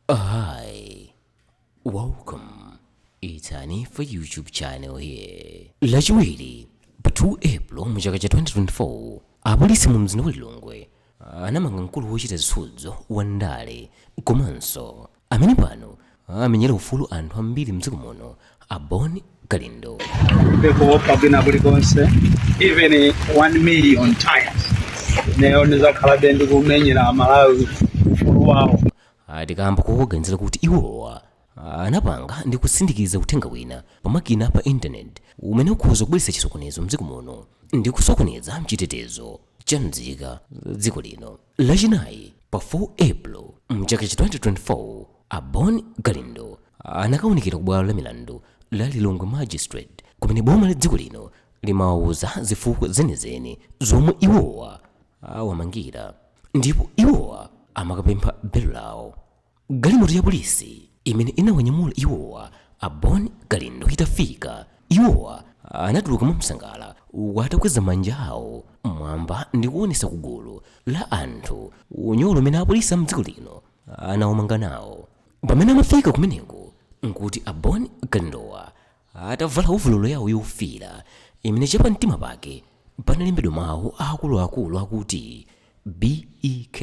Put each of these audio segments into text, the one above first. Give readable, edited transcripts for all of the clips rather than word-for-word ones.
Hi, welcome. It's Honey for YouTube channel here. Lachiwiri, pa 2 April mu chaka cha 2024, apolisi mu mzinda wa Lilongwe anamanga mkulu wochita zisudzo wa ndale komanso amene pano amenyera ufulu anthu ambiri mdziko muno a Boni Kalindo. People pabina buli konse even 1 million times. Neyo nizakhala bendi kumenyera Malawi ufulu wawo. Tikamba kuoganizira kuti iwowa anapanga ndi kusindikiza uthenga wina pamakina pa internet umene ukhoza kubweretsa chisokonezo mdziko muno ndi kusokoneza mchitetezo cha mzika dziko lino. Lachinayi pa 4 April mchaka cha 2024 a Boni Kalindo anakaunikira ku bwalo la milandu la Lilongwe Magistrate kumene boma la dziko lino limawuza zifukwa zenizeni zomwe iwowa awamangira ndipo iwowa amakapempha belo lawo. Galimoto ya polisi imene inawanyamula iwowa a Boni Kalindo itafika, iwowa anatuluka mwamsangala watakweza manja awo mwamba ndi kuonesa kugulu la anthu unyolo umene apolisi mdziko lino anawamanga nawo. Pamene amafika kumeneko nkuti a Boni Kalindowa atavala uvulolo yawo yofira imene chapa mtima pake panalembedwa mawu akuluakulu akuti BEK,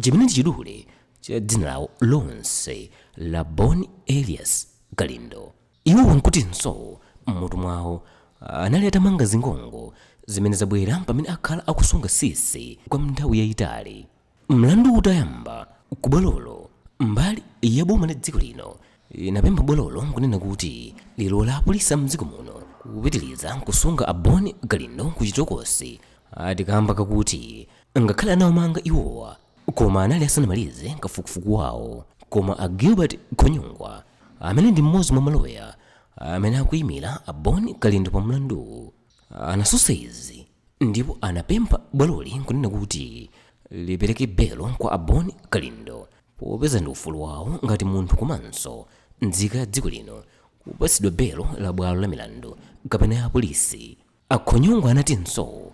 chimene ndi chidule cha dzina lawo lonse la Boni Elias Kalindo. Iwo nkutinso mmutu mwawo anali atamanga zingongo zimene zabwera pamene akhala akusunga sisi kwa nthawi yayitali. Mlandu utayamba ku bwalolo mbali ya boma la dziko lino inapempha bwalolo kunena kuti lilola apolisi mdziko muno kupitiliza kusunga a Boni Kalindo ku chitokosi. Tikamba kakuti ngakhale anawamanga iwowa koma anali asanamalize kafukufuku wawo, koma a Gilbert Konyungwa amene ndi mmodzi mwa maloya amene akuyimira a Boni Kalindo pa mlandu anasusa izi ndipo anapempha bwaloli kunena kuti lipereke belo kwa a Boni Kalindo popeza ndi ufulu wawo ngati munthu komanso nzika ya dziko lino kupatsidwa belo la bwalo la milandu kapena ya polisi. Akhonyungwa anatinso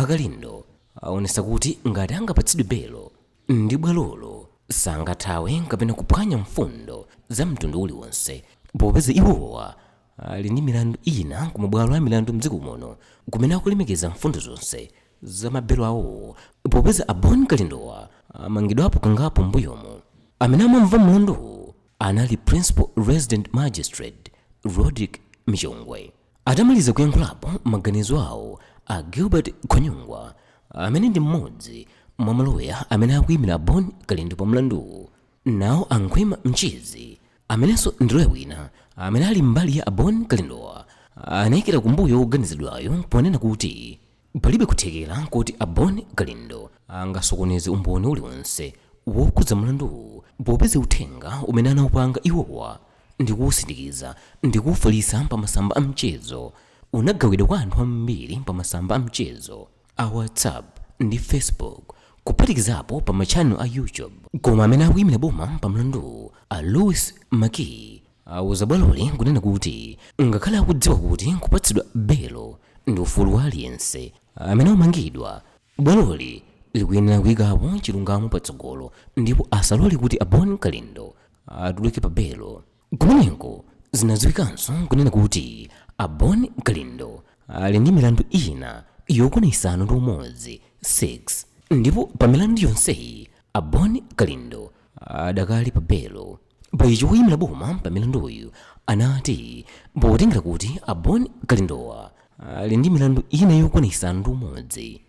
Kalindo aonesa kuti ngati angapatsidwe belo ndi bwalolo sangathawe kapena kuphwanya mfundo za mtundu uliwonse popeza iwowa ali ndi milandu ina ku mabwalo a milandu mdziko muno kumene akulemekeza mfundo zonse za mabelo awo, popeza a Boni Kalindowa amangidwapo kangapo mbuyomo. Amene amamva mlandu anali Principal Resident Magistrate Rodrick Michongwe. Atamaliza kuyankhulapo maganizo awo a Gilbert Konyungwa amene ndi mmodzi mwa maloya amene akuyimira Boni Kalindo pa mlandu nawo ankhwima mchizi amenenso ndi loya wina amene ali mbali ya a Boni Kalindowa anayikira kumbuyo oganizidwayo ponena kuti palibe kuthekera kuti a Boni Kalindo angasokoneze umboni uliwonse wokhudza mlandu popeza uthenga umene anawupanga iwowa ndi kuwusindikiza ndi kuwufalitsa pa masamba a mchezo unagawidwa kwa anthu ambiri pa masamba a mchezo a WhatsApp ndi Facebook kuphatikizapo pa machannel a YouTube. Koma amene akuyimira boma pa mlandu a Louis Maki awuza bwaloli kunena kuti ngakhale akudziwa kuti kupatsidwa belo ndi ufulu wa aliyense amene amangidwa, bwaloli likuyenera kuyikapo chilungamo patsogolo ndipo asalole kuti a Boni Kalindo atuluke pa belo. Kumeneko zinadziwikanso kunena kuti a Boni Kalindo ali ndi milandu ina yokwana isanu ndi umodzi 6, ndipo pa milandu yonseyi a Boni Kalindo adakali pa belo. Paicho kuyimira boma pa milanduyu anati potengera kuti a Boni Kalindowa ali ndi milandu ina yokwana isanu ndi umodzi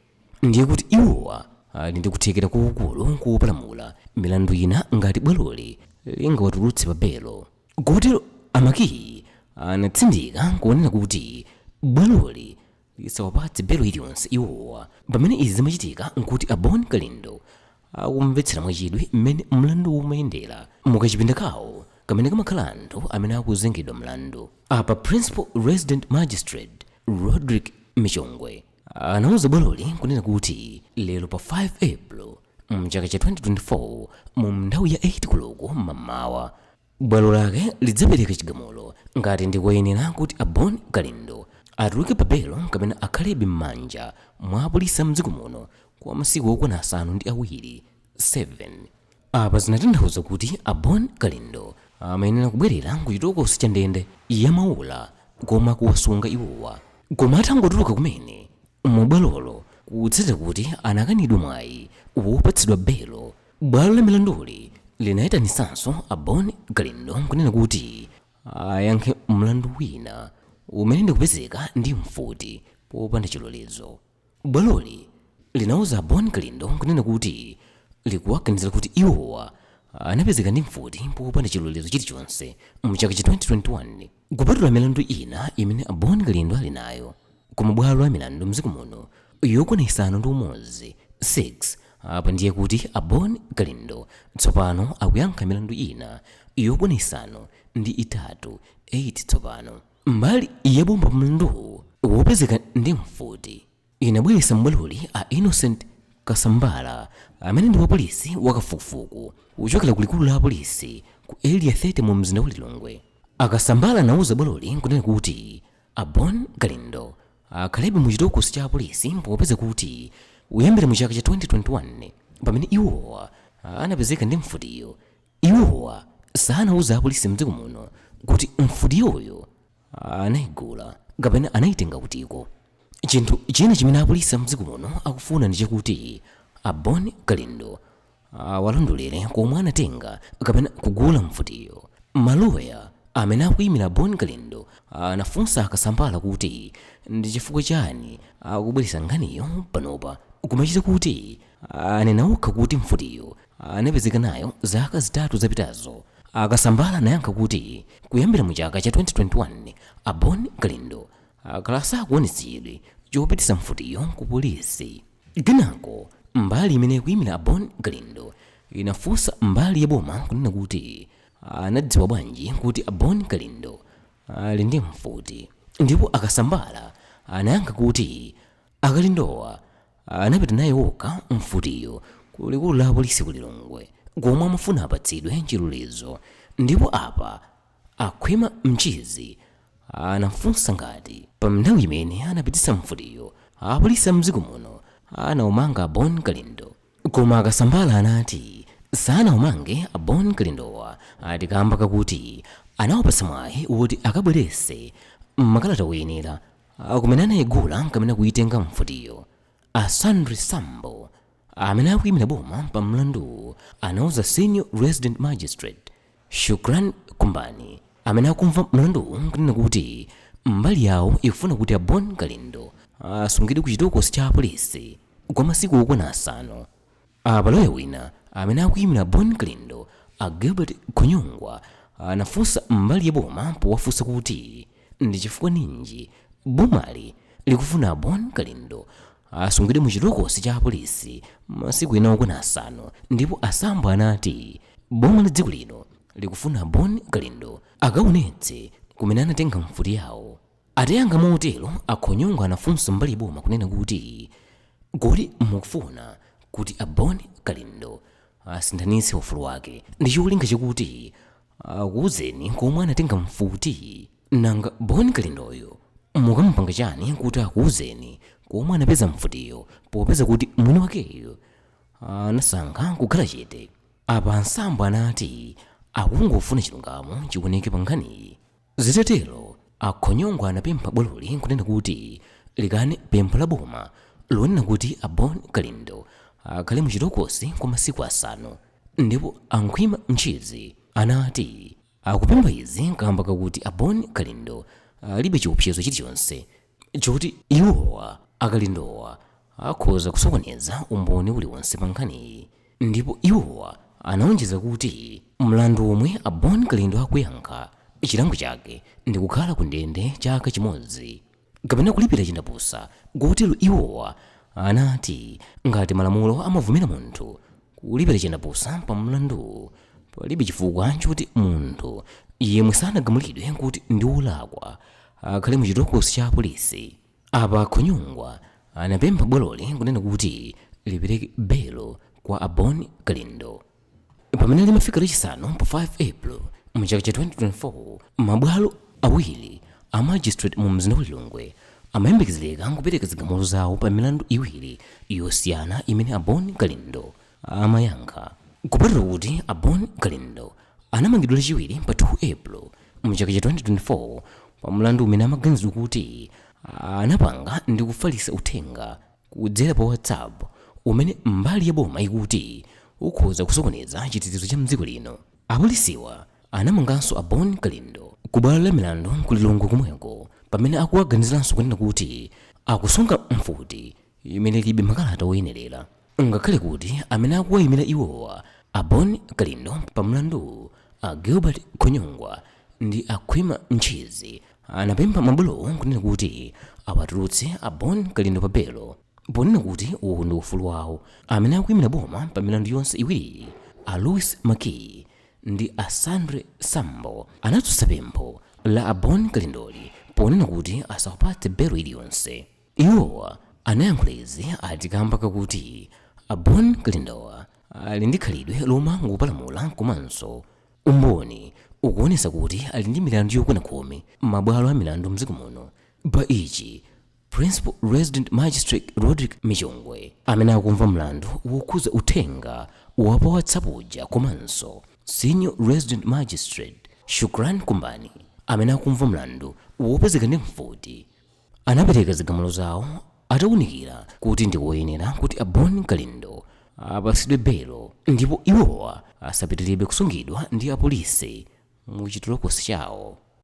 ndiye kuti iwowa ali ndi kuthekera kukulu kupalamula milandu ina ngati bwaloli lingawatulutse pa belo. Kotero Amaki anatsindika kuonena kuti bwaloli lisawapatse belo iliyonse iwowa. Pamene izi zimachitika nkuti a Boni Kalindo akumvetsera mwachidwi mmene mlandu umayendera mukachipinda kawo kamene kamakhala anthu amene akuzengedwa mlandu. Apa Principal Resident Magistrate Rodrick Michongwe anawuza bwaloli kunena kuti lero pa 5 April mchaka cha 2024 mu nthawi ya 8 koloko mmawa bwalo lake lidzapereka chigamulo ngati ndikoyenera kuti a Boni Kalindo atuluke pa belo kapena akhalebe m'manja mwa apolisi mdziko muno kwa masiku okwana asanu ndi awiri 7 apa zinatanthauza kuti a Bon Kalindo amayenera kubwerera ku chitokosi cha ndende ya Maula koma kuwasunga iwowa. Koma atangotuluka kumene mubwalolo kutsatira kuti anakanidwa mwayi wopatsidwa belo, bwalo la milanduli linayitanisanso a Bon Kalindo kunena kuti ayankhe mlandu wina umene ndikupezeka ndi mfuti popanda chilolezo. Bwaloli linauza a Bon Kalindo kunena kuti likuwaganizira kuti iwowa anapezeka ndi mfuti popanda chilolezo chilichonse mchaka cha 2021 kupatula milandu ina imene a Bon Kalindo ali nayo ku mabwalo a milandu mdziko muno yokwana isanu ndi umodzi 6. Apa ndiye kuti a Bon Kalindo tsopano akuyankha milandu ina yokwana isanu ndi itatu 8 tsopano. Mbali ya bomba mlandu wopezeka ndi mfuti inabweretsa mbwaloli a Innocent Kasambala amene ndi wa polisi wakafukufuku uchokera kulikulu la polisi ku area 30 mu mzinda wa Lilongwe. Akasambala anauza bwaloli kunena kuti a Bon Kalindo akhalebe mu chitokosi cha polisi popeza kuti uyambira mu chaka cha 2021 pamene iwowa anapezeka ndi mfutiyo, iwowa sanauza apolisi mdziko muno kuti mfutiyoyo anayigula kapena anayitenga kutiko. Chinthu china chimene apolisi mdziko muno akufuna ndi chakuti a Bon Kalindo walondolere komwe anatenga kapena kugula mfutiyo. Maloya amene akuyimira Bon Kalindo anafunsa Akasambala kuti ndi chifukwa chani akubweretsa nkhaniyo panopa, kumachita kuti anena okha kuti mfutiyo anapezeka nayo zaka zitatu zapitazo. Akasambala anayankha kuti kuyambira mu chaka cha 2021 a Bon Kalindo akhala sakuonetsedwe chopititsa mfutiyo ku polisi. Kenako mbali imene kuyimira a Bon Kalindo inafunsa mbali ya boma kunena kuti anadziwa bwanji kuti a Bon Kalindo ali ndi mfuti, ndipo Akasambala anayankha kuti Akalindowa anapita naye wokha mfutiyo kulikulu la polisi ku Lilongwe komwe amafuna apatsidwe chilolezo. Ndipo apa akhwima mchizi anafunsa ngati pa nthawi imene anapititsa mfutiyo apolisi mdziko muno anaumanga a Bon Kalindo, koma Akasambala anati sanaumange a Bon Kalindowa atikamba kakuti anawapatsa mwayi woti akabweretse makalata woyenera kumene anayigula kamene kuyitenga mfutiyo. A Sandri Sambo amene akuyimira boma pa mlandu anauza Senior Resident Magistrate Shukran Kumbani amene akumva mlandu kunena kuti mbali yawo ikufuna kuti a Bon Kalindo asungidwe ku chitokosi cha polisi kwa masiku okwana asanu. Apaloya wina amene akuyimira Bon Kalindo a Gilbert Konyongwa anafunsa mbali ya boma powafunsa kuti ndi chifukwa ninji bomali likufuna a Bon Kalindo asungidwe mu chitokosi cha polisi masiku ena okwana asanu. Ndipo Asambo anati boma la dziko lino likufuna a Bon Kalindo akaonetse kumene anatenga mfuti yawo. Atayankha motero Akhonyongwa anafunsa mbali ya boma kunena kuti mukufuna kuti a Bon Kalindo asinthanitse ufulu wake ndi cholinga chakuti akuwuzeni komwe anatenga mfuti. Nanga Bon Kalindoyo mukamupanga chani kuti akuwuzeni komwe anapeza mfutiyo popeza kuti mwini wakeyo anasankha kukhala chete? Apa Asambo anati akungofuna chilungamo chioneke pa nkhaniyi. Zitatero Akhonyongwa anapempha bwaloli kunena kuti likane pempho la boma lonena kuti a Bon Kalindo akhale mu chitokosi kwa masiku asanu. Ndipo Ankhwima Mchizi anati akupempha izi kamba kakuti a Bon Kalindo alibe chiopsezo chilichonse choti iwowa Akalindowa akhoza kusokoneza umboni uliwonse pa nkhaniyi. Ndipo iwowa anaonjeza kuti mlandu omwe a Bon Kalindo akuyankha chilango chake ndi kukhala ku ndende chaka chimodzi kapena kulipira chindapusa. Kotero iwowa anati ngati malamulo amavumira munthu kulipira chindapusa pa mlandu palibe chifukwa choti munthu yemwe sanagamulidwe kuti ndi wolakwa akhale mu chitokosi cha polisi. Apa Akhonyongwa anapempha bwaloli kunena kuti lipereke belo kwa a Bon Kalindo. Pamene limafika lachisanu pa 5 April mu chaka cha 2024 mabwalo awiri a magistrate mu mzinda wa Lilongwe amayembekezereka kupereka zigamulo zawo pa milandu iwiri yosiyana imene a Bon Kalindo amayankha. kupatula kuti a Bon Galindo anamangidwa lachiwiri pa 2 April mchaka cha 2024 pa mlandu umene amaganizidwa kuti anapanga ndi kufalitsa uthenga kudzera pa WhatsApp umene mbali ya boma ikuti ukhoza kusokoneza chitetezo cha mdziko lino. Apolisiwa anamanganso a Bon Galindo ku bwalo la milandu ku Lilongwe komweko pamene akuwaganiziranso kunena kuti akusunga mfuti imene ilibe makalata oyenerera, ngakhale kuti amene akuwayimira iwowa a Bon Galindo pa mlandu a Gilbert Konyongwa ndi Akhwima Ntchizi anapempha mabwalowo kunena kuti awatulutse a Bon Galindo pa belo, ponena kuti uwu ndi ufulu wawo. Amene akuyimira boma pa milandu yonse iwiri a Louis Maki ndi a Sandre Sambo anatsutsa pempho la a Bon Galindoli ponena kuti asawapatse belo iliyonse. Iwowa anayankhula izi atikamba kakuti a Bon Galindowa ali ndi khalidwe lomangopalamula komanso umboni ukuonesa kuti ali ndi milandu yokwana khumi mabwalo a milandu mdziko muno. Pa ichi Principal Resident Magistrate Rodrick Michongwe amene akumva mlandu wokhuza uthenga wa pa WhatsApp uja komanso Senior Resident Magistrate Shukran Kumbani amene akumva mlandu wopezeka ndi mfuti anapereka zigamulo zawo atawunikira kuti ndi woyenera kuti a Bon Galindo apatsidwe belo ndipo iwowa asapitirebe kusungidwa ndi apolisi mu chitolokosi chawo.